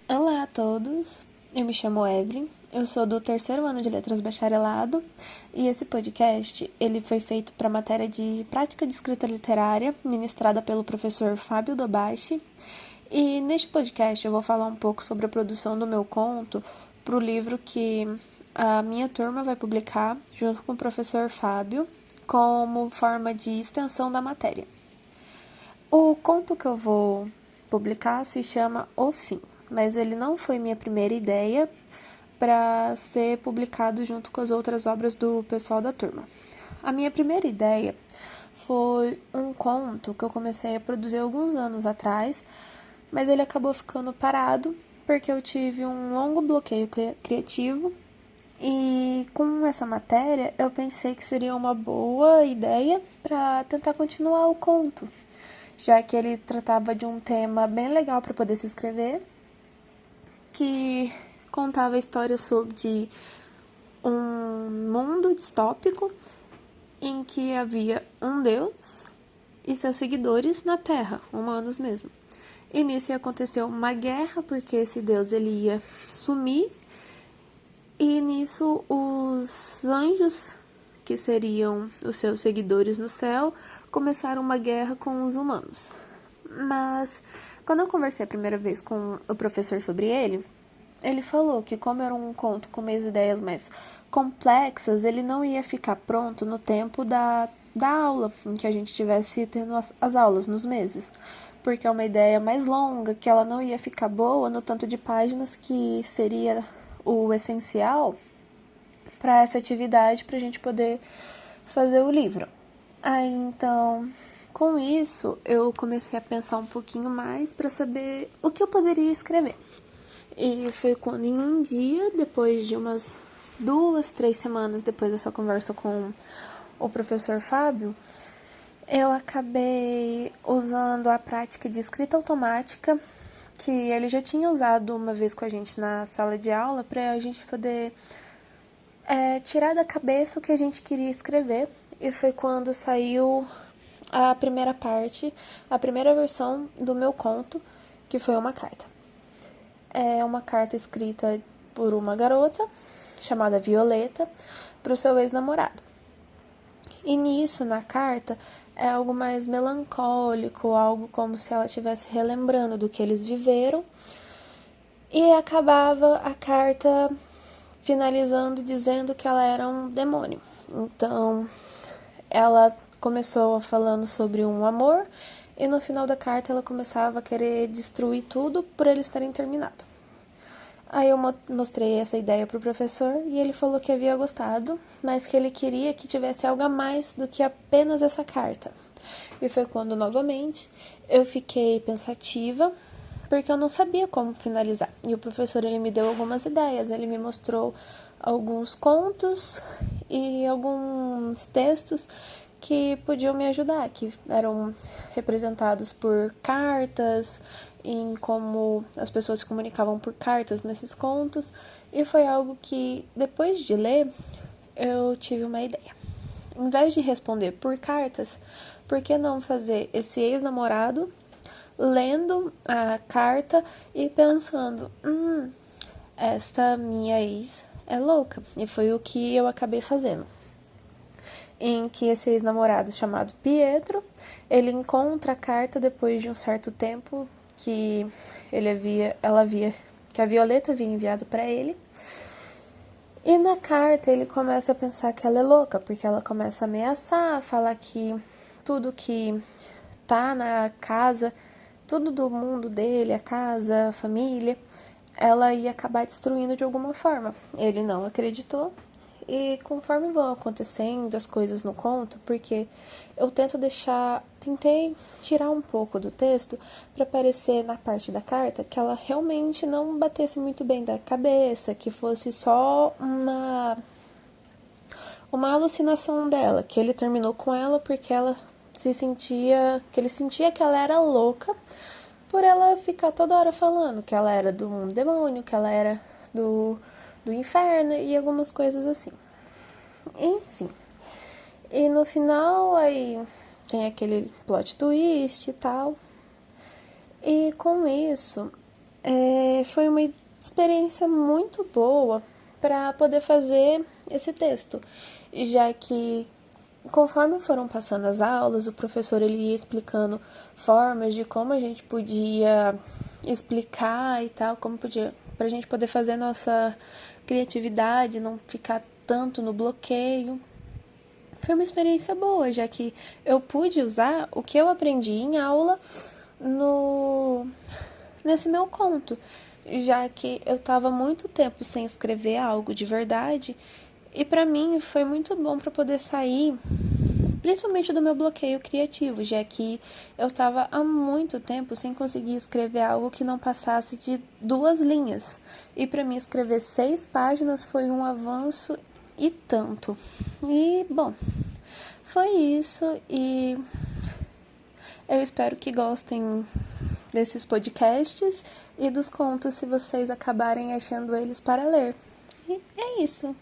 Olá a todos, eu me chamo Evelyn, eu sou do terceiro ano de Letras Bacharelado e esse podcast ele foi feito para a matéria de Prática de Escrita Literária, ministrada pelo professor Fábio Dobashi. E neste podcast eu vou falar um pouco sobre a produção do meu conto para o livro que a minha turma vai publicar junto com o professor Fábio como forma de extensão da matéria. O conto que eu vou publicar se chama O Fim, mas ele não foi minha primeira ideia para ser publicado junto com as outras obras do pessoal da turma. A minha primeira ideia foi um conto que eu comecei a produzir alguns anos atrás, mas ele acabou ficando parado porque eu tive um longo bloqueio criativo e com essa matéria eu pensei que seria uma boa ideia para tentar continuar o conto, já que ele tratava de um tema bem legal para poder se escrever, que contava a história sobre um mundo distópico em que havia um deus e seus seguidores na Terra, humanos mesmo. E nisso aconteceu uma guerra, porque esse deus ele ia sumir, e nisso os anjos, que seriam os seus seguidores no céu, começaram uma guerra com os humanos. Mas quando eu conversei a primeira vez com o professor sobre ele falou que como era um conto com minhas ideias mais complexas, ele não ia ficar pronto no tempo da aula, em que a gente estivesse tendo as aulas nos meses, porque é uma ideia mais longa, que ela não ia ficar boa no tanto de páginas que seria o essencial para essa atividade, para a gente poder fazer o livro. Aí, então, com isso, eu comecei a pensar um pouquinho mais para saber o que eu poderia escrever. E foi quando, em um dia, depois de umas 2, 3 semanas depois dessa conversa com o professor Fábio, eu acabei usando a prática de escrita automática, que ele já tinha usado uma vez com a gente na sala de aula, para a gente poder tirar da cabeça o que a gente queria escrever. E foi quando saiu a primeira parte, a primeira versão do meu conto, que foi uma carta. É uma carta escrita por uma garota, chamada Violeta, para o seu ex-namorado. E nisso, na carta, é algo mais melancólico, algo como se ela estivesse relembrando do que eles viveram. E acabava a carta finalizando dizendo que ela era um demônio. Então, ela começou falando sobre um amor e no final da carta ela começava a querer destruir tudo por eles terem terminado. Aí eu mostrei essa ideia pro professor e ele falou que havia gostado, mas que ele queria que tivesse algo a mais do que apenas essa carta. E foi quando, novamente, eu fiquei pensativa, porque eu não sabia como finalizar. E o professor ele me deu algumas ideias, ele me mostrou alguns contos e alguns textos que podiam me ajudar, que eram representados por cartas, em como as pessoas se comunicavam por cartas nesses contos, e foi algo que, depois de ler, eu tive uma ideia. Em vez de responder por cartas, por que não fazer esse ex-namorado lendo a carta e pensando, esta minha ex é louca. E foi o que eu acabei fazendo. Em que esse ex-namorado chamado Pietro, ele encontra a carta depois de um certo tempo que que a Violeta havia enviado para ele. E na carta ele começa a pensar que ela é louca, porque ela começa a ameaçar, falar que tudo que tá na casa, tudo do mundo dele, a casa, a família, ela ia acabar destruindo de alguma forma. Ele não acreditou. E conforme vão acontecendo as coisas no conto, porque eu tentei tirar um pouco do texto para parecer na parte da carta que ela realmente não batesse muito bem da cabeça, que fosse só uma alucinação dela, que ele terminou com ela porque ele sentia que ela era louca por ela ficar toda hora falando que ela era de um demônio, que ela era do inferno e algumas coisas assim. Enfim. E no final aí tem aquele plot twist e tal. E com isso, foi uma experiência muito boa para poder fazer esse texto, já que conforme foram passando as aulas, o professor ele ia explicando formas de como a gente podia explicar e tal, como podia, pra gente poder fazer nossa criatividade, não ficar tanto no bloqueio. Foi uma experiência boa, já que eu pude usar o que eu aprendi em aula nesse meu conto, já que eu estava muito tempo sem escrever algo de verdade, e para mim foi muito bom para poder sair, principalmente do meu bloqueio criativo, já que eu estava há muito tempo sem conseguir escrever algo que não passasse de 2 linhas. E para mim escrever 6 páginas foi um avanço e tanto. E, bom, foi isso e eu espero que gostem desses podcasts e dos contos se vocês acabarem achando eles para ler. E é isso.